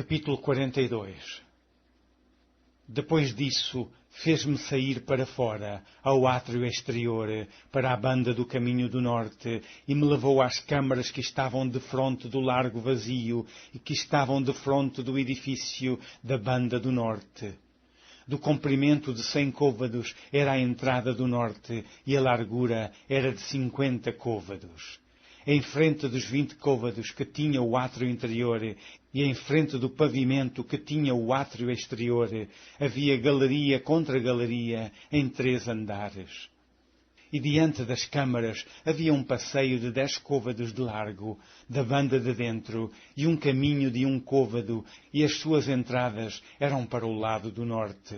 Capítulo 42. Depois disso, fez-me sair para fora, ao átrio exterior, para a banda do caminho do norte, e me levou às câmaras que estavam defronte do largo vazio e que estavam defronte do edifício da banda do norte. Do comprimento de 100 côvados era a entrada do norte, e a largura era de 50 côvados. Em frente dos 20 côvados que tinha o átrio interior e em frente do pavimento que tinha o átrio exterior, havia galeria contra galeria em 3 andares. E diante das câmaras havia um passeio de 10 côvados de largo, da banda de dentro, e um caminho de 1 côvado, e as suas entradas eram para o lado do norte.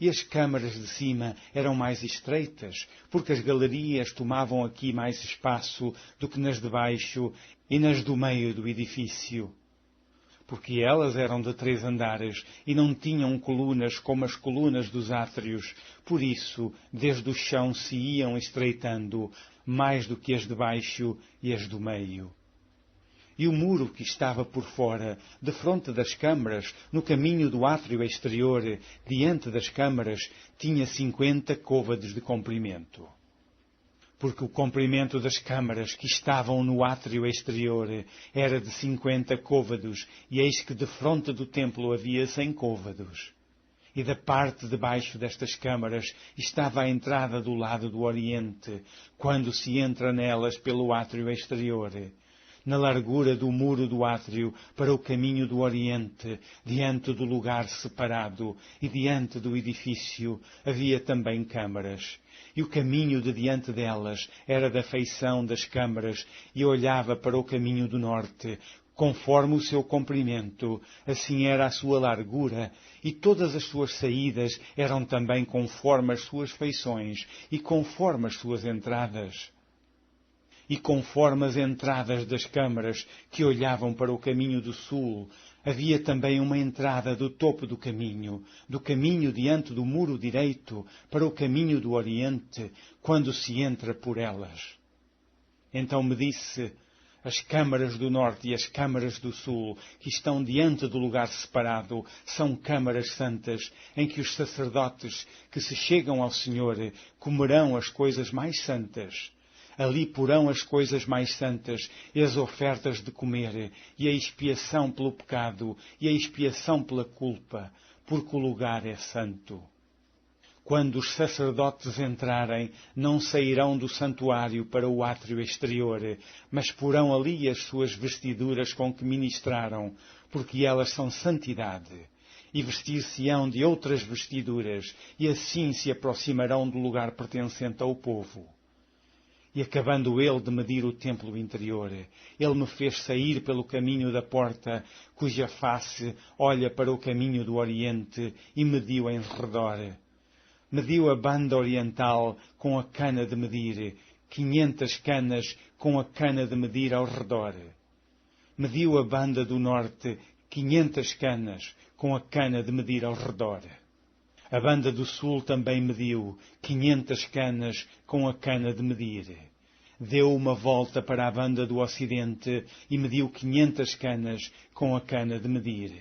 E as câmaras de cima eram mais estreitas, porque as galerias tomavam aqui mais espaço do que nas de baixo e nas do meio do edifício. Porque elas eram de 3 andares e não tinham colunas como as colunas dos átrios, por isso, desde o chão se iam estreitando, mais do que as de baixo e as do meio. E o muro que estava por fora, defronte das câmaras, no caminho do átrio exterior, diante das câmaras, tinha 50 côvados de comprimento. Porque o comprimento das câmaras que estavam no átrio exterior era de 50 côvados, e eis que defronte do templo havia 100 côvados. E da parte de baixo destas câmaras estava a entrada do lado do oriente, quando se entra nelas pelo átrio exterior. Na largura do muro do átrio para o caminho do oriente, diante do lugar separado e diante do edifício, havia também câmaras. E o caminho de diante delas era da feição das câmaras e olhava para o caminho do norte, conforme o seu comprimento, assim era a sua largura, e todas as suas saídas eram também conforme as suas feições e conforme as suas entradas. E conforme as entradas das câmaras que olhavam para o caminho do sul, havia também uma entrada do topo do caminho diante do muro direito, para o caminho do oriente, quando se entra por elas. Então me disse: as câmaras do norte e as câmaras do sul, que estão diante do lugar separado, são câmaras santas, em que os sacerdotes que se chegam ao Senhor comerão as coisas mais santas. Ali porão as coisas mais santas e as ofertas de comer, e a expiação pelo pecado, e a expiação pela culpa, porque o lugar é santo. Quando os sacerdotes entrarem, não sairão do santuário para o átrio exterior, mas porão ali as suas vestiduras com que ministraram, porque elas são santidade. E vestir-se-ão de outras vestiduras, e assim se aproximarão do lugar pertencente ao povo. E acabando ele de medir o templo interior, ele me fez sair pelo caminho da porta, cuja face olha para o caminho do oriente, e mediu em redor. Mediu a banda oriental com a cana de medir, 500 canas com a cana de medir ao redor. Mediu a banda do norte, 500 canas com a cana de medir ao redor. A banda do sul também mediu 500 canas com a cana de medir. Deu uma volta para a banda do ocidente e mediu 500 canas com a cana de medir.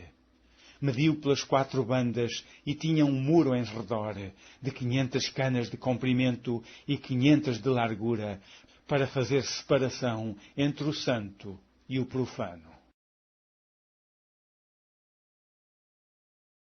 Mediu pelas 4 bandas e tinha um muro em redor, de 500 canas de comprimento e 500 de largura, para fazer separação entre o santo e o profano.